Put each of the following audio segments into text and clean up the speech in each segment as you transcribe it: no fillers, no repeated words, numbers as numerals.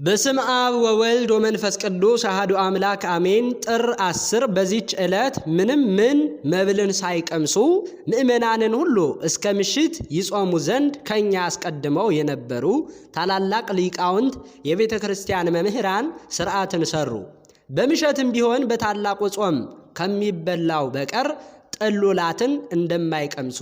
በስም አብ ወወልድ ወመንፈስ ቅዱስ አሐዱ አምላክ አሜን። ጥር 10 በዚች ዕለት ምንም መብልን ሳይቀምሱ ምእመናንን ሁሉ እስከ ምሽት ይጾሙ ዘንድ ከኛ አስቀድመው የነበሩ ታላላቅ ሊቃውንት የቤተ ክርስቲያን መምህራን ሥርዓትን ሰሩ። በምሸትም ቢሆን በታላቁ ጾም ከሚበላው በቀር ጥሉላትን እንደማይቀምሱ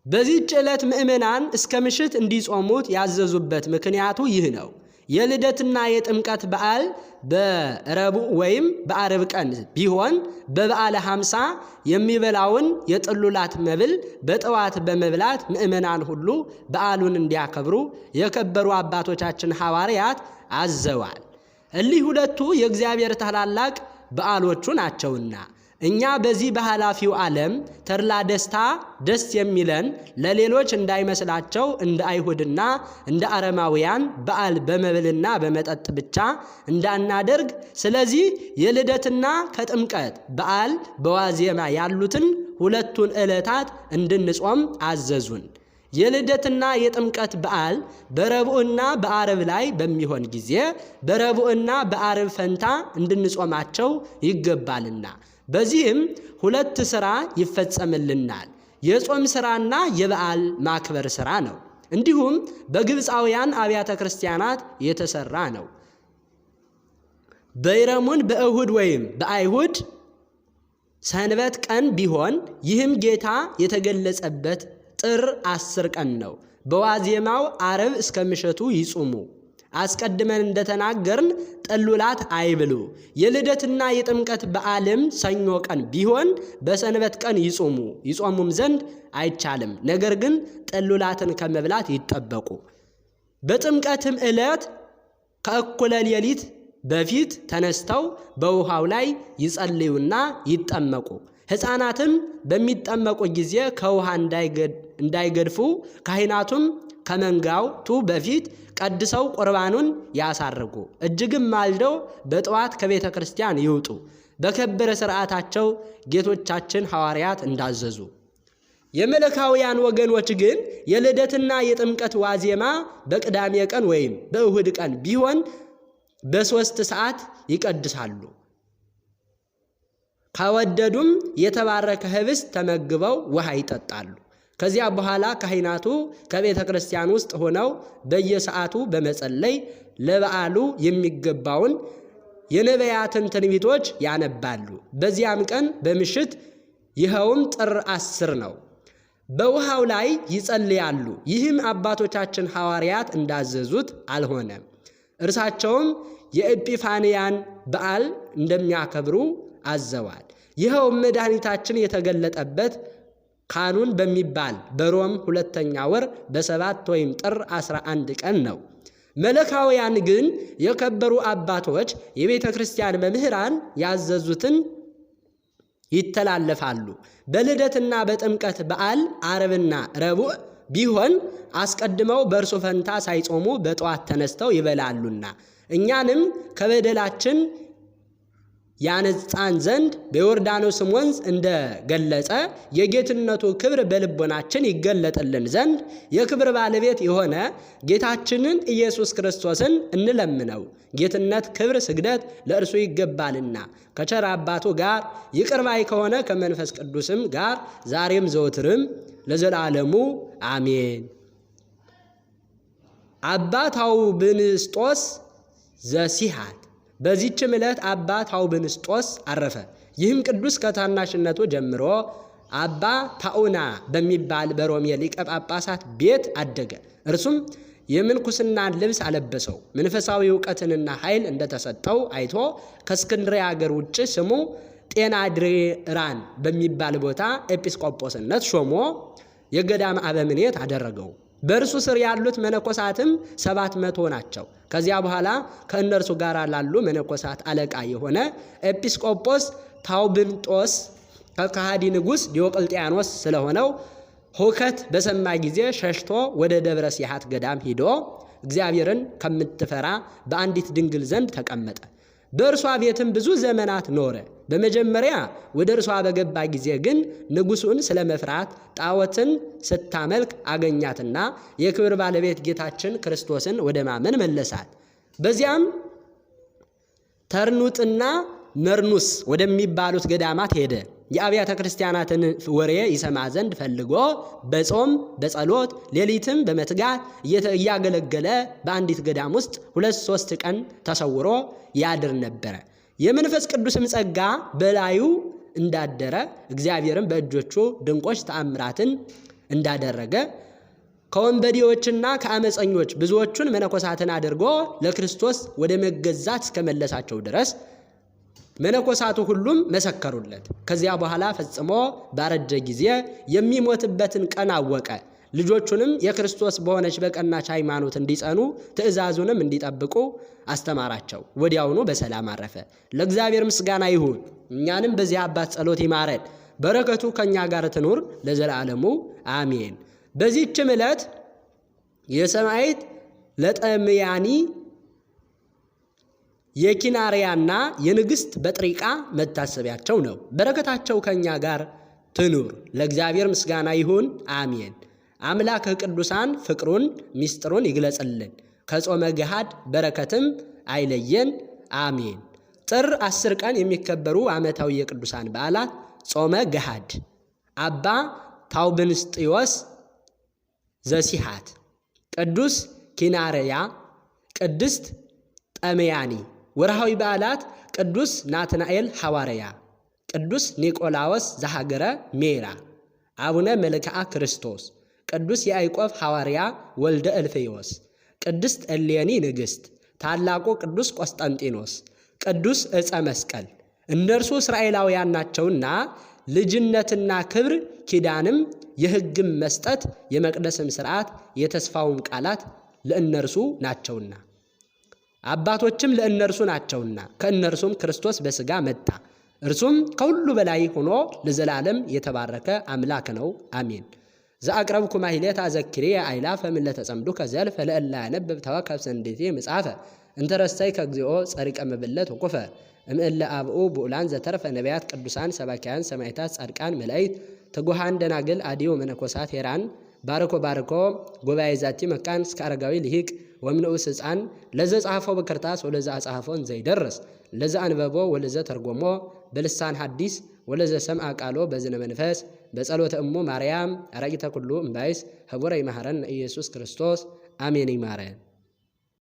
በዚህች ዕለት ምእመናን እስከ ምሽት እንዲጾሙት ያዘዙበት ምክንያቱ ይህ ነው። የልደትና የጥምቀት በዓል በረቡዕ ወይም በዓርብ ቀን ቢሆን በበዓለ ሐምሳ የሚበላውን የጥሉላት መብል በጠዋት በመብላት ምእመናን ሁሉ በዓሉን እንዲያከብሩ የከበሩ አባቶቻችን ሐዋርያት አዘዋል። እሊህ ሁለቱ የእግዚአብሔር ታላላቅ በዓሎቹ ናቸውና እኛ በዚህ በኃላፊው ዓለም ተድላ ደስታ ደስ የሚለን ለሌሎች እንዳይመስላቸው እንደ አይሁድና እንደ አረማውያን በዓል በመብልና በመጠጥ ብቻ እንዳናደርግ፣ ስለዚህ የልደትና ከጥምቀት በዓል በዋዜማ ያሉትን ሁለቱን ዕለታት እንድንጾም አዘዙን። የልደትና የጥምቀት በዓል በረቡዕና በዓርብ ላይ በሚሆን ጊዜ በረቡዕና በዓርብ ፈንታ እንድንጾማቸው ይገባልና በዚህም ሁለት ሥራ ይፈጸምልናል። የጾም ሥራና የበዓል ማክበር ሥራ ነው። እንዲሁም በግብፃውያን አብያተ ክርስቲያናት የተሰራ ነው። በይረሙን በእሁድ ወይም በአይሁድ ሰንበት ቀን ቢሆን ይህም ጌታ የተገለጸበት ጥር 10 ቀን ነው። በዋዜማው ዓርብ እስከ ምሽቱ ይጹሙ። አስቀድመን እንደተናገርን ጥሉላት አይብሉ። የልደትና የጥምቀት በዓልም ሰኞ ቀን ቢሆን በሰንበት ቀን ይጾሙም ዘንድ አይቻልም። ነገር ግን ጥሉላትን ከመብላት ይጠበቁ። በጥምቀትም ዕለት ከእኩለ ሌሊት በፊት ተነስተው በውሃው ላይ ይጸልዩና ይጠመቁ። ሕፃናትም በሚጠመቁ ጊዜ ከውሃ እንዳይገድፉ ካህናቱም ከመንጋውቱ በፊት ቀድሰው ቁርባኑን ያሳርጉ። እጅግም ማልደው በጠዋት ከቤተ ክርስቲያን ይውጡ። በከበረ ሥርዓታቸው ጌቶቻችን ሐዋርያት እንዳዘዙ። የመለካውያን ወገኖች ግን የልደትና የጥምቀት ዋዜማ በቅዳሜ ቀን ወይም በእሁድ ቀን ቢሆን በ3 ሰዓት ይቀድሳሉ። ከወደዱም የተባረከ ኅብስት ተመግበው ውሃ ይጠጣሉ። ከዚያ በኋላ ካህናቱ ከቤተ ክርስቲያን ውስጥ ሆነው በየሰዓቱ በመጸለይ ለበዓሉ የሚገባውን የነቢያትን ትንቢቶች ያነባሉ። በዚያም ቀን በምሽት ይኸውም ጥር 10 ነው፣ በውሃው ላይ ይጸልያሉ። ይህም አባቶቻችን ሐዋርያት እንዳዘዙት አልሆነም። እርሳቸውም የኤጲፋንያን በዓል እንደሚያከብሩ አዘዋል። ይኸውም መድኃኒታችን የተገለጠበት ካኑን በሚባል በሮም 2ኛ ወር በ7 ወይም ጥር 11 ቀን ነው። መለካውያን ግን የከበሩ አባቶች የቤተ ክርስቲያን መምህራን ያዘዙትን ይተላለፋሉ። በልደትና በጥምቀት በዓል ዓርብና ረቡዕ ቢሆን አስቀድመው በእርሱ ፈንታ ሳይጾሙ በጠዋት ተነስተው ይበላሉና እኛንም ከበደላችን ያነጻን ዘንድ በዮርዳኖስም ወንዝ እንደገለጸ የጌትነቱ ክብር በልቦናችን ይገለጥልን ዘንድ የክብር ባለቤት የሆነ ጌታችንን ኢየሱስ ክርስቶስን እንለምነው። ጌትነት፣ ክብር፣ ስግደት ለእርሱ ይገባልና ከቸር አባቱ ጋር ይቅር ባይ ከሆነ ከመንፈስ ቅዱስም ጋር ዛሬም ዘወትርም ለዘላለሙ አሜን። አባ ታውብንስጦስ ዘሲሐት። በዚህችም ዕለት አባ ታውብንስጦስ አረፈ። ይህም ቅዱስ ከታናሽነቱ ጀምሮ አባ ታኡና በሚባል በሮሜ ሊቀ ጳጳሳት ቤት አደገ። እርሱም የምንኩስናን ልብስ አለበሰው። መንፈሳዊ ዕውቀትንና ኃይል እንደተሰጠው አይቶ ከእስክንድርያ አገር ውጭ ስሙ ጤናድሬራን በሚባል ቦታ ኤጲስቆጶስነት ሾሞ የገዳም አበምኔት አደረገው። በእርሱ ስር ያሉት መነኮሳትም 700 ናቸው። ከዚያ በኋላ ከእነርሱ ጋር ላሉ መነኮሳት አለቃ የሆነ ኤጲስቆጶስ ታውብንጦስ ከከሃዲ ንጉሥ ዲዮቅልጥያኖስ ስለሆነው ሁከት በሰማ ጊዜ ሸሽቶ ወደ ደብረ ሲሐት ገዳም ሂዶ እግዚአብሔርን ከምትፈራ በአንዲት ድንግል ዘንድ ተቀመጠ። በእርሷ ቤትም ብዙ ዘመናት ኖረ። በመጀመሪያ ወደ እርሷ በገባ ጊዜ ግን ንጉሡን ስለ መፍራት ጣዖትን ስታመልክ አገኛትና የክብር ባለቤት ጌታችን ክርስቶስን ወደ ማመን መለሳት። በዚያም ተርኑጥና መርኑስ ወደሚባሉት ገዳማት ሄደ። የአብያተ ክርስቲያናትን ወሬ ይሰማ ዘንድ ፈልጎ በጾም በጸሎት ሌሊትም በመትጋት እያገለገለ በአንዲት ገዳም ውስጥ 2-3 ቀን ተሰውሮ ያድር ነበረ። የመንፈስ ቅዱስም ጸጋ በላዩ እንዳደረ እግዚአብሔርም በእጆቹ ድንቆች ተአምራትን እንዳደረገ ከወንበዴዎችና ከአመፀኞች ብዙዎቹን መነኮሳትን አድርጎ ለክርስቶስ ወደ መገዛት እስከመለሳቸው ድረስ መነኮሳቱ ሁሉም መሰከሩለት። ከዚያ በኋላ ፈጽሞ ባረጀ ጊዜ የሚሞትበትን ቀን አወቀ። ልጆቹንም የክርስቶስ በሆነች በቀናች ሃይማኖት እንዲጸኑ ትእዛዙንም እንዲጠብቁ አስተማራቸው። ወዲያውኑ በሰላም አረፈ። ለእግዚአብሔር ምስጋና ይሁን። እኛንም በዚህ አባት ጸሎት ይማረን፣ በረከቱ ከኛ ጋር ትኑር ለዘላለሙ አሜን። በዚህችም ዕለት የሰማዕት ለጠምያኒ የኪናሪያና የንግሥት በጥሪቃ መታሰቢያቸው ነው። በረከታቸው ከኛ ጋር ትኑር። ለእግዚአብሔር ምስጋና ይሁን አሜን። አምላከ ቅዱሳን ፍቅሩን ሚስጥሩን ይግለጽልን፣ ከጾመ ገሃድ በረከትም አይለየን አሜን። ጥር 10 ቀን የሚከበሩ ዓመታዊ የቅዱሳን በዓላት ጾመ ገሃድ፣ አባ ታውብንስጢዮስ ዘሲሃት፣ ቅዱስ ኪናርያ፣ ቅድስት ጠምያኒ። ወርሃዊ በዓላት ቅዱስ ናትናኤል ሐዋርያ፣ ቅዱስ ኒቆላዎስ ዘሀገረ ሜራ፣ አቡነ መልክዓ ክርስቶስ፣ ቅዱስ ያዕቆብ ሐዋርያ ወልደ እልፍዮስ፣ ቅድስት እሌኒ ንግሥት፣ ታላቁ ቅዱስ ቆስጠንጢኖስ፣ ቅዱስ ዕፀ መስቀል። እነርሱ እስራኤላውያን ናቸውና ልጅነትና ክብር ኪዳንም የሕግም መስጠት የመቅደስም ሥርዓት የተስፋውም ቃላት ለእነርሱ ናቸውና አባቶችም ለእነርሱ ናቸውና ከእነርሱም ክርስቶስ በሥጋ መጣ። እርሱም ከሁሉ በላይ ሆኖ ለዘላለም የተባረከ አምላክ ነው አሜን። ዘአቅረብኩ ማሕሌተ አዘኪሬ አእላፈ እምእለ ተጸምዱከ ዘልፈ ለእለ ያነብብ ተወከፍ ሰንዴቴ መጽሐፈ እንተ ረሰይከ እግዚኦ ጸሪቀ መበለት ወቁፈ እምእለ አብኡ ብኡላን ዘተርፈ ነቢያት ቅዱሳን ሰባኪያን ሰማዕታት ጻድቃን መላእክት ትጉሃን ደናግል አዲዮ መነኮሳት ሄራን ባርኮ ጉባኤ ዛቲ መካን እስከ አረጋዊ ልሂቅ ወምንዑስ ሕፃን ለዘ ጻሐፈው በክርታስ ወለዘ አጻሐፎን ዘይደርስ ለዘ አንበቦ ወለዘ ተርጎሞ በልሳን ሐዲስ ወለዘ ሰምዐ ቃሎ በዝነ መንፈስ በጸሎተ እሙ ማርያም አራቂተ ኩሉ እምባይስ ህቡረ ይመሐረነ ኢየሱስ ክርስቶስ አሜን። ይማረን።